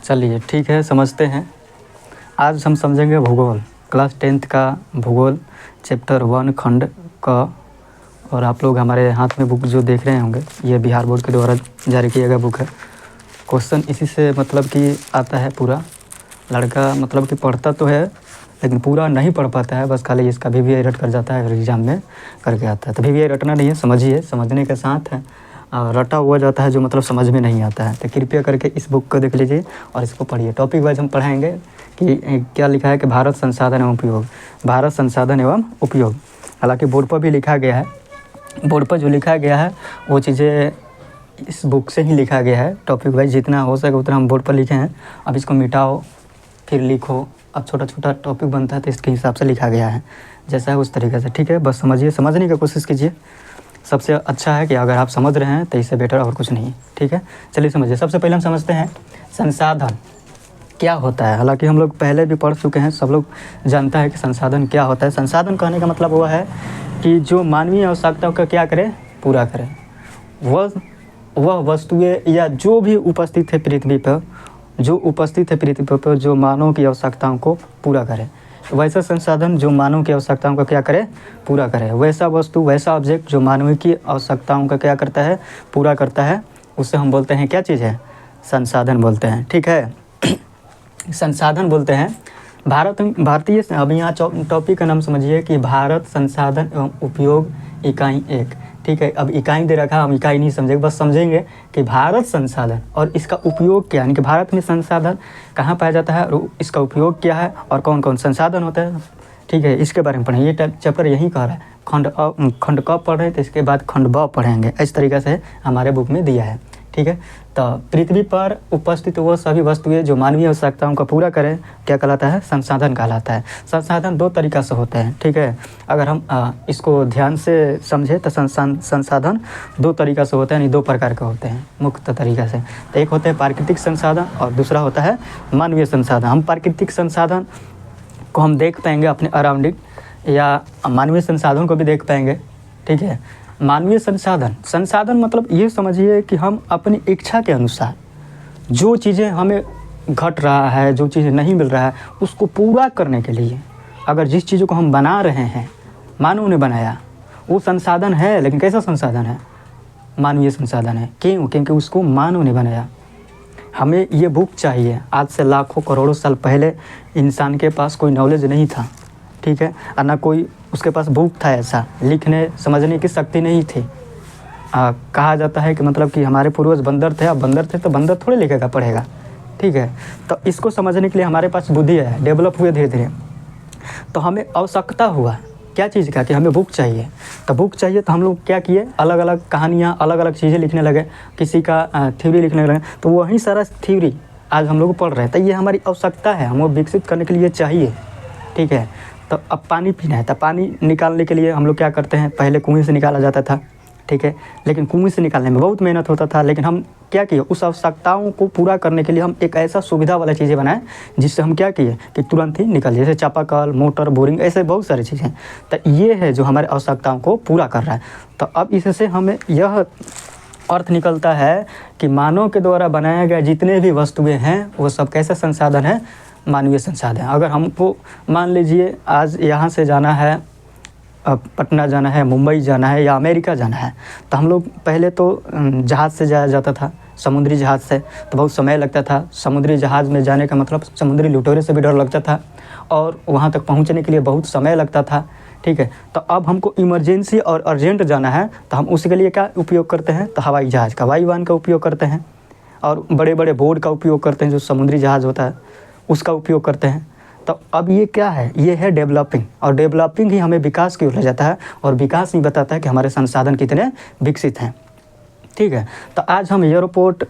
चलिए ठीक है, समझते हैं। आज हम समझेंगे भूगोल, क्लास 10th का भूगोल चैप्टर 1 खंड क। और आप लोग हमारे हाथ में बुक जो देख रहे होंगे, ये बिहार बोर्ड के द्वारा जारी किया गया बुक है। क्वेश्चन इसी से मतलब कि आता है पूरा। लड़का मतलब कि पढ़ता तो है लेकिन पूरा नहीं पढ़ पाता है, बस खाली इसका VVI रट कर जाता है और एग्ज़ाम में करके आता है। तो VVI रटना नहीं है, समझिए, समझने के साथ है रटा हुआ जाता है जो मतलब समझ में नहीं आता है। तो कृपया करके इस बुक को देख लीजिए और इसको पढ़िए। टॉपिक वाइज हम पढ़ाएंगे कि क्या लिखा है कि भारत संसाधन एवं उपयोग, भारत संसाधन एवं उपयोग। हालांकि बोर्ड पर भी लिखा गया है, बोर्ड पर जो लिखा गया है वो चीज़ें इस बुक से ही लिखा गया है। टॉपिक वाइज जितना हो सके उतना हम बोर्ड पर लिखे हैं। अब इसको मिटाओ फिर लिखो, अब छोटा छोटा टॉपिक बनता है तो इसके हिसाब से लिखा गया है, जैसा है उस तरीके से। ठीक है, बस समझिए, समझने की कोशिश कीजिए। सबसे अच्छा है कि अगर आप समझ रहे हैं तो इससे बेटर और कुछ नहीं। ठीक है, चलिए समझिए। सबसे पहले हम समझते हैं संसाधन क्या होता है। हालांकि हम लोग पहले भी पढ़ चुके हैं, सब लोग जानता है कि संसाधन क्या होता है। संसाधन कहने का मतलब वो है कि जो मानवीय आवश्यकताओं का क्या करे, पूरा करे। वह वस्तुएं या जो भी उपस्थित है पृथ्वी पर, जो उपस्थित है पृथ्वी पर, जो मानव की आवश्यकताओं को पूरा करे। वैसा संसाधन जो मानव की आवश्यकताओं का क्या करे, पूरा करे। वैसा वस्तु, वैसा ऑब्जेक्ट जो मानव की आवश्यकताओं का क्या करता है, पूरा करता है, उससे हम बोलते हैं क्या चीज़ है, संसाधन बोलते हैं। ठीक है, संसाधन बोलते हैं। भारतीय अब यहाँ टॉपिक का नाम समझिए कि भारत संसाधन एवं उपयोग इकाई 1। ठीक है, अब इकाई दे रखा, हम इकाई नहीं समझेंगे, बस समझेंगे कि भारत संसाधन और इसका उपयोग क्या है, यानी कि भारत में संसाधन कहाँ पाया जाता है और इसका उपयोग क्या है और कौन कौन संसाधन होता है। ठीक है, इसके बारे में पढ़ेंगे। ये चैप्टर यही कह रहा है। खंड क पढ़ रहे हैं तो इसके बाद खंड ब पढ़ेंगे। इस तरीके से हमारे बुक में दिया है। ठीक है, तो पृथ्वी पर उपस्थित वो सभी वस्तुएं जो मानवीय आवश्यकताओं का पूरा करें क्या कहलाता है, संसाधन कहलाता है। संसाधन दो तरीक़ा से होते हैं। ठीक है, अगर हम इसको ध्यान से समझें तो संसाधन दो तरीक़ा से होते हैं, यानी दो प्रकार के होते हैं मुख्य तरीक़ा से। तो एक होता है प्राकृतिक संसाधन और दूसरा होता है मानवीय संसाधन। हम प्राकृतिक संसाधन को हम देख पाएंगे अपने अराउंडिंग, या मानवीय संसाधन को भी देख पाएंगे। ठीक है, मानवीय संसाधन मतलब ये समझिए कि हम अपनी इच्छा के अनुसार जो चीज़ें हमें घट रहा है, जो चीज़ें नहीं मिल रहा है, उसको पूरा करने के लिए अगर जिस चीज़ों को हम बना रहे हैं, मानव ने बनाया, वो संसाधन है। लेकिन कैसा संसाधन है, मानवीय संसाधन है। क्यों? क्योंकि उसको मानव ने बनाया। हमें ये बुक चाहिए। आज से लाखों करोड़ों साल पहले इंसान के पास कोई नॉलेज नहीं था। ठीक है, और ना कोई उसके पास बुक था, ऐसा लिखने समझने की शक्ति नहीं थी। कहा जाता है कि मतलब कि हमारे पूर्वज बंदर थे। अब बंदर थे तो बंदर थोड़े लिखेगा पढ़ेगा। ठीक है, तो इसको समझने के लिए हमारे पास बुद्धि है, डेवलप हुए धीरे धीरे। तो हमें आवश्यकता हुआ क्या चीज़ का, कि हमें बुक चाहिए। तो बुक चाहिए तो हम लोग क्या किए, अलग अलग कहानियाँ, अलग अलग चीज़ें लिखने लगे, किसी का थ्योरी लिखने लगे। तो वही सारा थ्योरी आज हम लोग पढ़ रहे हैं। तो ये हमारी आवश्यकता है, हमें विकसित करने के लिए चाहिए। ठीक है, तो अब पानी पीना है तो पानी निकालने के लिए हम लोग क्या करते हैं, पहले कुएं से निकाला जाता था। ठीक है, लेकिन कुएं से निकालने में बहुत मेहनत होता था। लेकिन हम क्या किए, उस आवश्यकताओं को पूरा करने के लिए हम एक ऐसा सुविधा वाला चीज़ें बनाए जिससे हम क्या किए कि तुरंत ही निकल, जैसे चापाकल, मोटर, बोरिंग, ऐसे बहुत सारी चीज़ें। तो ये है जो हमारे आवश्यकताओं को पूरा कर रहा है। तो अब इससे हमें यह अर्थ निकलता है कि मानव के द्वारा बनाया गया जितने भी वस्तुएँ हैं वो सब कैसे संसाधन है, मानवीय संसाधन। अगर हमको मान लीजिए आज यहाँ से जाना है, पटना जाना है, मुंबई जाना है या अमेरिका जाना है, तो हम लोग पहले तो जहाज़ से जाया जाता था, समुद्री जहाज़ से। तो बहुत समय लगता था। समुद्री जहाज़ में जाने का मतलब समुद्री लुटेरे से भी डर लगता था और वहाँ तक पहुँचने के लिए बहुत समय लगता था। ठीक है, तो अब हमको इमरजेंसी और अर्जेंट जाना है तो हम उसके लिए क्या उपयोग करते हैं, तो हवाई जहाज़ का, वायुयान का उपयोग करते हैं और बड़े बड़े बोट का उपयोग करते हैं, जो समुद्री जहाज़ होता है उसका उपयोग करते हैं। तो अब ये क्या है, ये है डेवलपिंग, और डेवलपिंग ही हमें विकास की ओर ले जाता है और विकास ही बताता है कि हमारे संसाधन कितने विकसित हैं। ठीक है, तो आज हम एयरपोर्ट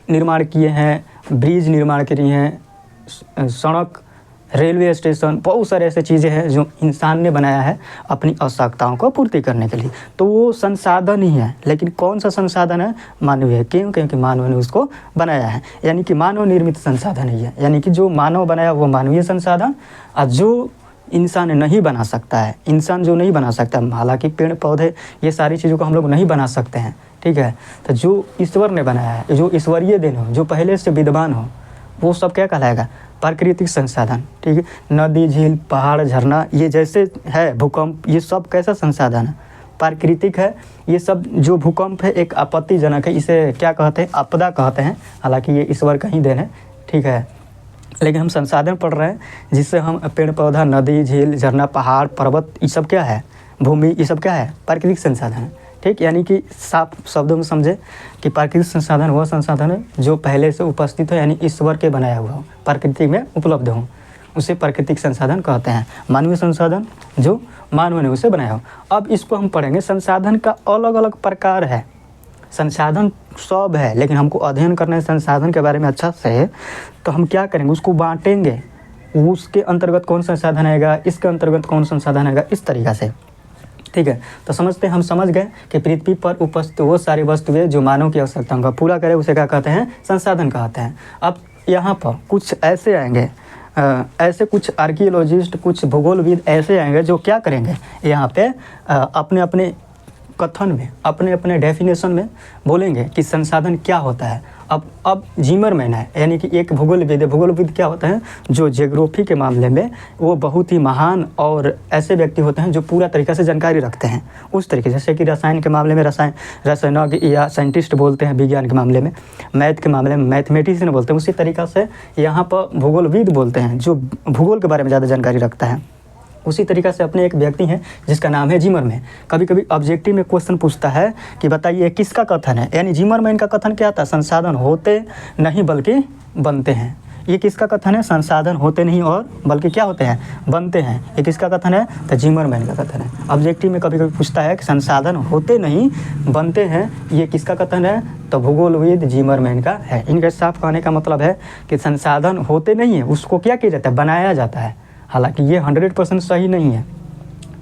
निर्माण किए हैं, ब्रिज निर्माण किए हैं, सड़क, रेलवे स्टेशन, बहुत सारे ऐसे चीज़ें हैं जो इंसान ने बनाया है अपनी आवश्यकताओं को पूर्ति करने के लिए। तो वो संसाधन ही है। लेकिन कौन सा संसाधन है, मानवीय। क्यों? क्योंकि मानव ने उसको बनाया है, यानी कि मानव निर्मित संसाधन ही है। यानी कि जो मानव बनाया वो मानवीय संसाधन, और जो इंसान नहीं बना सकता है, इंसान जो नहीं बना सकता, हालांकि पेड़ पौधे ये सारी चीज़ों को हम लोग नहीं बना सकते हैं। ठीक है, तो जो ईश्वर ने बनाया है, जो ईश्वरीय देन हो, जो पहले से विद्वान हो, वो सब क्या कहलाएगा, प्राकृतिक संसाधन। ठीक है, नदी, झील, पहाड़, झरना, ये जैसे है भूकंप, ये सब कैसा संसाधन है, प्राकृतिक है। ये सब जो भूकंप है एक आपत्तिजनक है, इसे क्या कहते हैं, आपदा कहते हैं, हालांकि ये ईश्वर का ही देन है। ठीक है, लेकिन हम संसाधन पढ़ रहे हैं जिससे हम पेड़ पौधा, नदी, झील, झरना, पहाड़, पर्वत, ये सब क्या है, भूमि, ये सब क्या है, प्राकृतिक संसाधन है। ठीक, यानी कि साफ शब्दों में समझे कि प्राकृतिक संसाधन वह संसाधन है जो पहले से उपस्थित हो, यानी ईश्वर के बनाया हुआ हो, प्रकृति में उपलब्ध हो, उसे प्राकृतिक संसाधन कहते हैं। मानवीय संसाधन जो मानव ने उसे बनाया हो। अब इसको हम पढ़ेंगे, संसाधन का अलग अलग प्रकार है, संसाधन सब है, लेकिन हमको अध्ययन करना है संसाधन के बारे में अच्छा से, तो हम क्या करेंगे, उसको बांटेंगे, उसके अंतर्गत कौन संसाधन आएगा, इसके अंतर्गत कौन संसाधन आएगा, इस तरीक़ा से। ठीक है, तो समझते हैं, हम समझ गए कि पृथ्वी पर उपस्थित वो सारी वस्तुएं जो मानव की आवश्यकताओं का पूरा करे उसे क्या कहते हैं, संसाधन कहते हैं। अब यहाँ पर कुछ ऐसे आएंगे, ऐसे कुछ आर्कियोलॉजिस्ट, कुछ भूगोलविद ऐसे आएंगे जो क्या करेंगे, यहाँ पे अपने अपने कथन में, अपने अपने डेफिनेशन में बोलेंगे कि संसाधन क्या होता है। अब जिमरमैन है, यानी कि एक भूगोलविद है। भूगोलविद क्या होता है, जो ज्योग्राफी के मामले में वो बहुत ही महान और ऐसे व्यक्ति होते हैं जो पूरा तरीक़े से जानकारी रखते हैं, उस तरीके से। जैसे कि रसायन के मामले में रसायनज्ञ या साइंटिस्ट बोलते हैं, विज्ञान के मामले में, मैथ के मामले में मैथमेटिशियन बोलते हैं, उसी तरीक़ा से यहाँ पर भूगोलविद बोलते हैं जो भूगोल के बारे में ज़्यादा जानकारी रखता है। उसी तरीक़ा से अपने एक व्यक्ति हैं जिसका नाम है जिमरमैन। कभी कभी ऑब्जेक्टिव में क्वेश्चन पूछता है कि बताइए किसका कथन है, यानी जिमरमैन का कथन क्या था, संसाधन होते नहीं बल्कि बनते हैं। ये किसका कथन है, संसाधन होते नहीं और बल्कि क्या होते हैं, बनते हैं। ये किसका कथन है, तो जिमरमैन का कथन है। ऑब्जेक्टिव में कभी कभी पूछता है कि संसाधन होते नहीं बनते हैं, ये किसका कथन है, तो भूगोलविद जिमरमैन का है। इनका साफ कहने का मतलब है कि संसाधन होते नहीं है, उसको क्या किया जाता है, बनाया जाता है। हालांकि ये 100% सही नहीं है।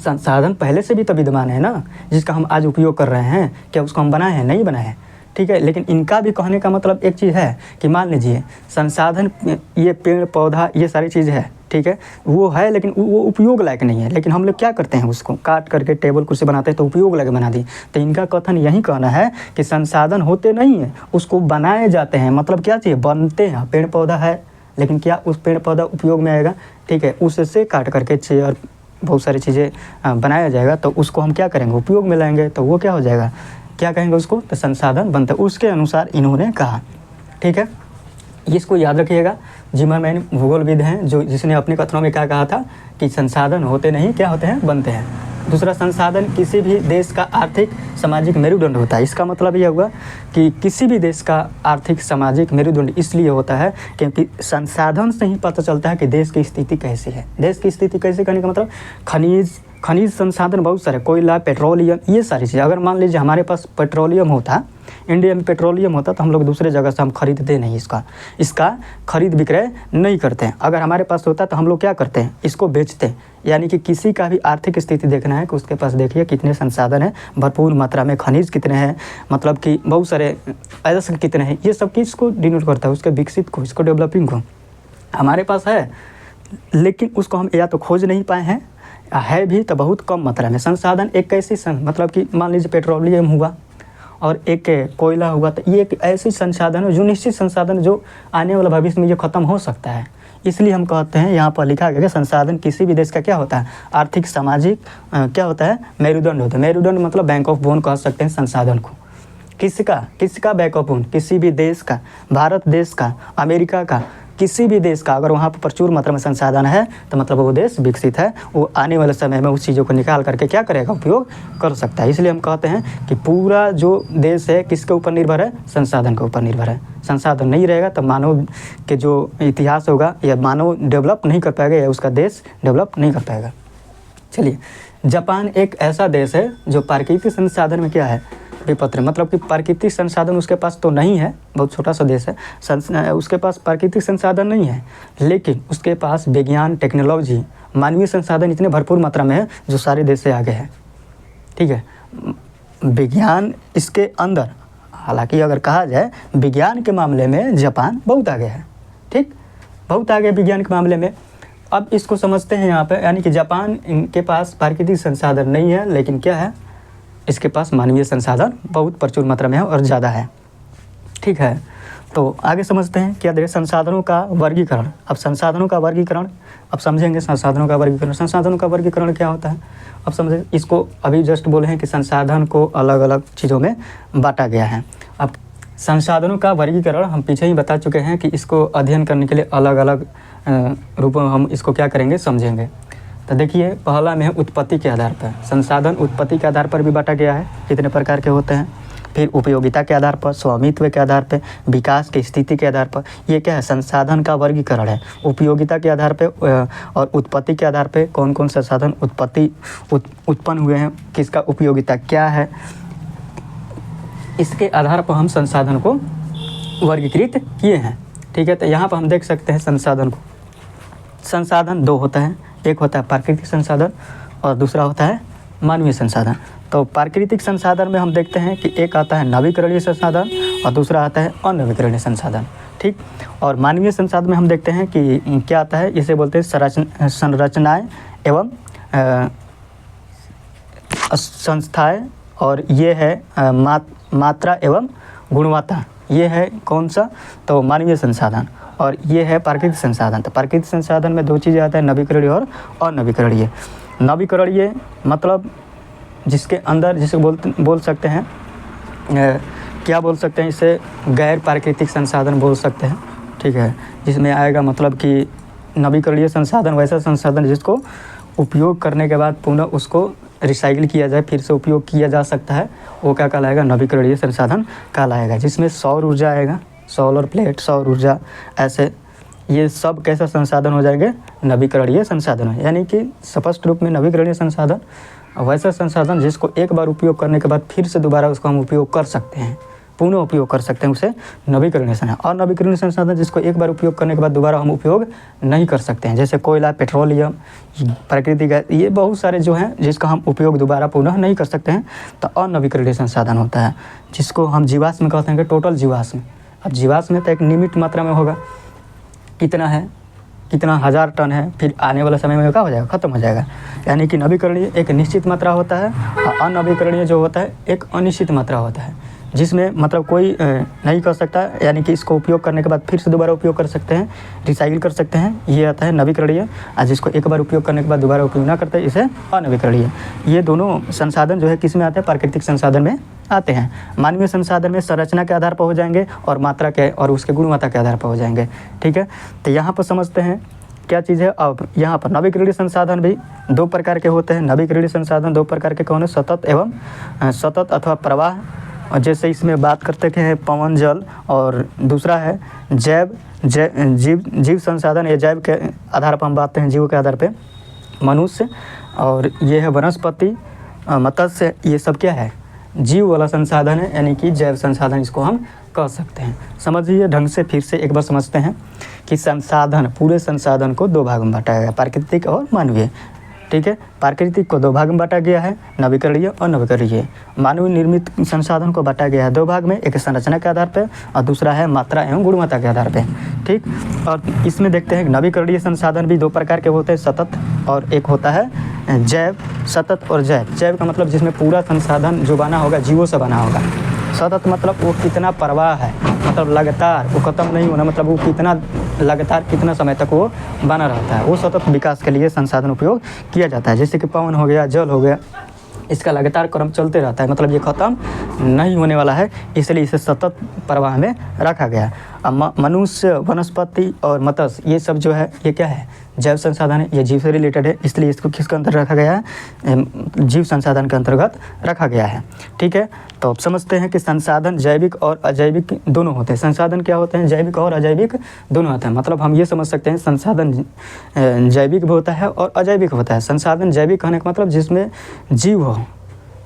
संसाधन पहले से भी तो विद्यमान है ना, जिसका हम आज उपयोग कर रहे हैं, क्या उसको हम बनाए हैं, नहीं बनाए हैं। ठीक है, लेकिन इनका भी कहने का मतलब एक चीज़ है कि मान लीजिए संसाधन, ये पेड़ पौधा, ये सारी चीज़ है, ठीक है, वो है, लेकिन वो उपयोग लायक नहीं है। लेकिन हम लोग क्या करते हैं, उसको काट करके टेबल कुर्सी बनाते हैं तो उपयोग लायक बना दी। तो इनका कथन यही कहना है कि संसाधन होते नहीं हैं, उसको बनाए जाते हैं। मतलब क्या चाहिए, बनते हैं। पेड़ पौधा है, लेकिन क्या उस पेड़ पौधा उपयोग में आएगा, ठीक है, उससे काट करके चेयर, बहुत सारी चीज़ें बनाया जाएगा, तो उसको हम क्या करेंगे, उपयोग में लाएंगे, तो वो क्या हो जाएगा, क्या कहेंगे उसको, तो संसाधन बनता है। उसके अनुसार इन्होंने कहा। ठीक है, इसको याद रखिएगा। जिमरमैन भूगोलविद हैं जो जिसने अपने कथनों में क्या कहा था कि संसाधन होते नहीं, क्या होते हैं, बनते हैं। दूसरा, संसाधन किसी भी देश का आर्थिक सामाजिक मेरुदंड होता है। इसका मतलब यह हुआ कि किसी भी देश का आर्थिक सामाजिक मेरुदंड इसलिए होता है क्योंकि संसाधन से ही पता चलता है कि देश की स्थिति कैसी है। देश की स्थिति कैसे करने का मतलब, खनिज संसाधन बहुत सारे, कोयला, पेट्रोलियम, ये सारी चीज़ें। अगर मान लीजिए हमारे पास पेट्रोलियम होता, इंडिया में पेट्रोलियम होता, तो हम लोग दूसरे जगह से हम खरीदते नहीं, इसका खरीद विक्रय नहीं करते हैं। अगर हमारे पास होता तो हम लोग क्या करते हैं, इसको बेचते हैं। यानी कि किसी का भी आर्थिक स्थिति देखना है कि उसके पास देखिए कितने संसाधन हैं, भरपूर मात्रा में खनिज कितने हैं, मतलब कि बहुत सारे ऐसे कितने हैं, ये सब किसको डिनोट करता है, उसके विकसित को, इसको डेवलपिंग को। हमारे पास है, लेकिन उसको हम या तो खोज नहीं पाए हैं, है भी तो बहुत कम मात्रा में। संसाधन एक कैसी मतलब कि मान लीजिए पेट्रोलियम हुआ और एक कोयला हुआ, तो ये एक ऐसी संसाधन है जो निश्चित संसाधन जो आने वाला भविष्य में ये ख़त्म हो सकता है। इसलिए हम कहते हैं, यहाँ पर लिखा गया कि संसाधन किसी भी देश का क्या होता है, आर्थिक सामाजिक क्या होता है, मेरुदंड होता है। मेरुदंड मतलब बैंक ऑफ बोन कह सकते हैं संसाधन को। किसका बैक ऑफ बोन, किसी भी देश का, भारत देश का, अमेरिका का, किसी भी देश का। अगर वहाँ पर प्रचुर मात्रा में संसाधन है तो मतलब वो देश विकसित है, वो आने वाले समय में उस चीज़ों को निकाल करके क्या करेगा, उपयोग कर सकता है। इसलिए हम कहते हैं कि पूरा जो देश है किसके ऊपर निर्भर है, संसाधन के ऊपर निर्भर है। संसाधन नहीं रहेगा तो मानव के जो इतिहास होगा या मानव डेवलप नहीं कर पाएगा या उसका देश डेवलप नहीं कर पाएगा। चलिए, जापान एक ऐसा देश है जो प्राकृतिक संसाधन में क्या है, विपत्र, मतलब कि प्राकृतिक संसाधन उसके पास तो नहीं है, बहुत छोटा सा देश है, उसके पास प्राकृतिक संसाधन नहीं है, लेकिन उसके पास विज्ञान, टेक्नोलॉजी, मानवीय संसाधन इतने भरपूर मात्रा में है जो सारे देश से आगे है। ठीक है, विज्ञान इसके अंदर, हालांकि अगर कहा जाए विज्ञान के मामले में जापान बहुत आगे है। ठीक, बहुत आगे विज्ञान के मामले में। अब इसको समझते हैं यहाँ पे, यानी कि जापान इनके पास प्राकृतिक संसाधन नहीं है, लेकिन क्या है, इसके पास मानवीय संसाधन बहुत प्रचुर मात्रा में है और ज़्यादा है। ठीक है, तो आगे समझते हैं क्या देखिए संसाधनों का वर्गीकरण। अब संसाधनों का वर्गीकरण अब समझेंगे। संसाधनों का वर्गीकरण, संसाधनों का वर्गीकरण क्या होता है अब समझे। इसको अभी जस्ट बोले हैं कि संसाधन को अलग अलग चीज़ों में बांटा गया है। अब संसाधनों का वर्गीकरण हम पीछे ही बता चुके हैं कि इसको अध्ययन करने के लिए अलग अलग रूपों में हम इसको क्या करेंगे, समझेंगे। तो देखिए पहला में है उत्पत्ति के आधार पर। संसाधन उत्पत्ति के आधार पर भी बांटा गया है, कितने प्रकार के होते हैं। फिर उपयोगिता के आधार पर, स्वामित्व के आधार पर, विकास की स्थिति के आधार पर। ये क्या है, संसाधन का वर्गीकरण है। उपयोगिता के आधार पर और उत्पत्ति के आधार पर कौन कौन सा साधन उत्पन्न हुए हैं, किसका उपयोगिता क्या है, इसके आधार पर हम संसाधन को वर्गीकृत किए हैं। ठीक है, तो यहाँ पर हम देख सकते हैं संसाधन को। संसाधन दो होता है, एक होता है प्राकृतिक संसाधन और दूसरा होता है मानवीय संसाधन। तो प्राकृतिक संसाधन में हम देखते हैं कि एक आता है नवीकरणीय संसाधन और दूसरा आता है अनवीकरणीय संसाधन। ठीक, और मानवीय संसाधन में हम देखते हैं कि क्या आता है, इसे बोलते हैं संरचनाएं एवं संस्थाएं, और ये है मात्रा एवं गुणवत्ता। ये है कौन सा, तो मानवीय संसाधन। और ये है प्राकृतिक संसाधन। तो प्राकृतिक संसाधन में दो चीज़ें आता है, नवीकरणीय और अनवीकरणीय। नवीकरणीय मतलब जिसके अंदर, जिसे बोल सकते हैं क्या बोल सकते हैं, इसे गैर प्राकृतिक संसाधन बोल सकते हैं। ठीक है, जिसमें आएगा मतलब कि नवीकरणीय संसाधन वैसा संसाधन जिसको उपयोग करने के बाद पुनः उसको रिसाइकिल किया जाए, फिर से उपयोग किया जा सकता है, वो क्या कहलाएगा, नवीकरणीय संसाधन कहलाएगा। जिसमें सौर ऊर्जा आएगा, सोलर प्लेट, सौर ऊर्जा, ऐसे ये सब कैसा संसाधन हो जाएंगे, नवीकरणीय संसाधन। यानी कि स्पष्ट रूप में नवीकरणीय संसाधन वैसा संसाधन जिसको एक बार उपयोग करने के बाद फिर से दोबारा उसको हम उपयोग कर सकते हैं, पुनः उपयोग कर सकते हैं, उसे नवीकरणीय संसाधन। और नवीकरणीय संसाधन जिसको एक बार उपयोग करने के बाद दोबारा हम उपयोग नहीं कर सकते हैं, जैसे कोयला, पेट्रोलियम, प्राकृतिक गैस, ये बहुत सारे जो हैं जिसका हम उपयोग दोबारा पुनः नहीं कर सकते हैं, तो अनवीकरणीय संसाधन होता है। जिसको हम जीवाश्म कहते हैं, टोटल जीवाश्म। अब जीवाश्म में तो एक नियमित मात्रा में होगा, कितना है, कितना 1000 टन है, फिर आने वाला समय में क्या हो जाएगा, ख़त्म हो जाएगा। यानी कि नवीकरणीय एक निश्चित मात्रा होता है और अनवीकरणीय जो होता है एक अनिश्चित मात्रा होता है, जिसमें मतलब कोई नहीं कर सकता, यानी कि इसको उपयोग करने के बाद फिर से दोबारा उपयोग कर सकते हैं, रिसाइकिल कर सकते हैं, ये आता है नवीकरणीय। और जिसको एक बार उपयोग करने के बाद दोबारा उपयोग ना करते इसे अनवीकरणीय। ये दोनों संसाधन जो है किस में आते हैं, प्राकृतिक संसाधन में आते हैं। मानवीय संसाधन में संरचना के आधार पर हो जाएंगे और मात्रा के और उसके गुणवत्ता के आधार पर हो जाएंगे। ठीक है, तो यहाँ पर समझते हैं क्या चीज़ है। अब यहाँ पर नवीकरणीय संसाधन भी दो प्रकार के होते हैं। नवीकरणीय संसाधन दो प्रकार के कौन है, सतत एवं सतत अथवा प्रवाह। और जैसे इसमें बात करते हैं पवन, जल, और दूसरा है जीव संसाधन। या जैव के आधार पर हम बात हैं, जीव के आधार पर मनुष्य, और ये है वनस्पति, मत्स्य, ये सब क्या है, जीव वाला संसाधन है, यानी कि जैव संसाधन इसको हम कह सकते हैं। समझिए ढंग से, फिर से एक बार समझते हैं कि संसाधन, पूरे संसाधन को दो भाग में बांटा गया, प्राकृतिक और मानवीय। ठीक है, प्राकृतिक को दो भाग में बांटा गया है, नवीकरणीय और अनवीकरणीय। मानवीय निर्मित संसाधन को बांटा गया है दो भाग में, एक संरचना के आधार पर और दूसरा है मात्रा एवं गुणवत्ता के आधार पर। ठीक, और इसमें देखते हैं नवीकरणीय संसाधन भी दो प्रकार के होते हैं, सतत और एक होता है जैव। सतत और जैव, जैव का मतलब जिसमें पूरा संसाधन जो बना होगा जीवों से बना होगा। सतत मतलब वो कितना प्रवाह है, मतलब लगातार, वो ख़त्म नहीं होना, मतलब वो कितना लगातार कितना समय तक वो बना रहता है, वो सतत विकास के लिए संसाधन उपयोग किया जाता है। जैसे कि पवन हो गया, जल हो गया, इसका लगातार क्रम चलते रहता है, मतलब ये ख़त्म नहीं होने वाला है, इसलिए इसे सतत प्रवाह में रखा गया। अब मनुष्य, वनस्पति और मत्स्य, ये सब जो है ये क्या है, जैव संसाधन है, ये जीव से रिलेटेड है, इसलिए इसको किसके अंतर्गत रखा गया है, जीव संसाधन के अंतर्गत रखा गया है। ठीक है, तो अब समझते हैं कि संसाधन जैविक और अजैविक दोनों होते हैं। संसाधन क्या होते हैं, जैविक और अजैविक दोनों होते हैं। मतलब हम ये समझ सकते हैं संसाधन जैविक भी होता है और अजैविक होता है। संसाधन जैविक होने का मतलब जिसमें जीव हो,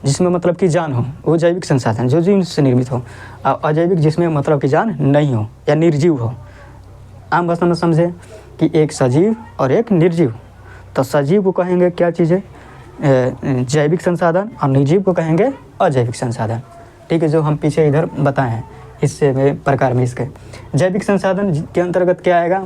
जिसमें मतलब कि जान हो, वो जैविक संसाधन जो जीव से निर्मित हो। और अजैविक जिसमें मतलब कि जान नहीं हो या निर्जीव हो। आम भाषा में समझे कि एक सजीव और एक निर्जीव। तो सजीव को कहेंगे क्या चीज़ें, जैविक संसाधन, और निर्जीव को कहेंगे अजैविक संसाधन। ठीक है, जो हम पीछे इधर बताए हैं इससे में प्रकार में इसके। जैविक संसाधन के अंतर्गत क्या आएगा,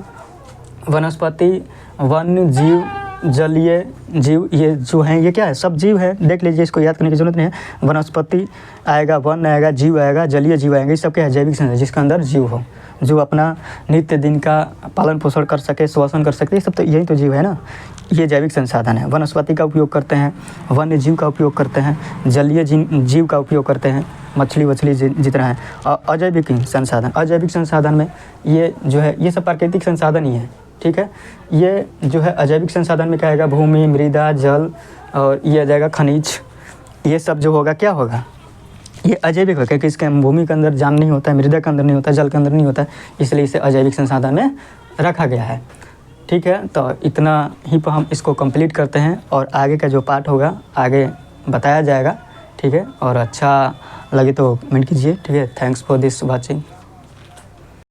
वनस्पति, वन्य जीव, जलीय जीव, ये जो हैं ये क्या है, सब जीव है। देख लीजिए, इसको याद करने की जरूरत नहीं है। वनस्पति आएगा, वन आएगा, जीव आएगा, जलीय जीव आएंगे, ये सब क्या है, जैविक संसाधन, जिसके अंदर जीव हो, जो अपना नित्य दिन का पालन पोषण कर सके, श्वसन कर सके, ये सब तो यही तो जीव है ना। ये जैविक संसाधन है। वनस्पति का उपयोग करते हैं, वन्य जीव का उपयोग करते हैं, जलीय जीव का उपयोग करते हैं, मछली वछली जितना है। और अजैविक संसाधन, अजैविक संसाधन में ये जो है, ये सब प्राकृतिक संसाधन ही है, ठीक है। ये जो है अजैविक संसाधन में क्या आएगा, भूमि, मृदा, जल, और ये आ जाएगा खनिज। ये सब जो होगा क्या होगा, ये अजैविक होगा, क्योंकि इसके भूमि के अंदर जान नहीं होता है, मृदा के अंदर नहीं होता है, जल के अंदर नहीं होता है, इसलिए इसे अजैविक संसाधन में रखा गया है, ठीक है। तो इतना ही पर हम इसको कंप्लीट करते हैं, और आगे का जो पार्ट होगा आगे बताया जाएगा, ठीक है। और अच्छा लगे तो कमेंट कीजिए, ठीक है। Thanks for this watching.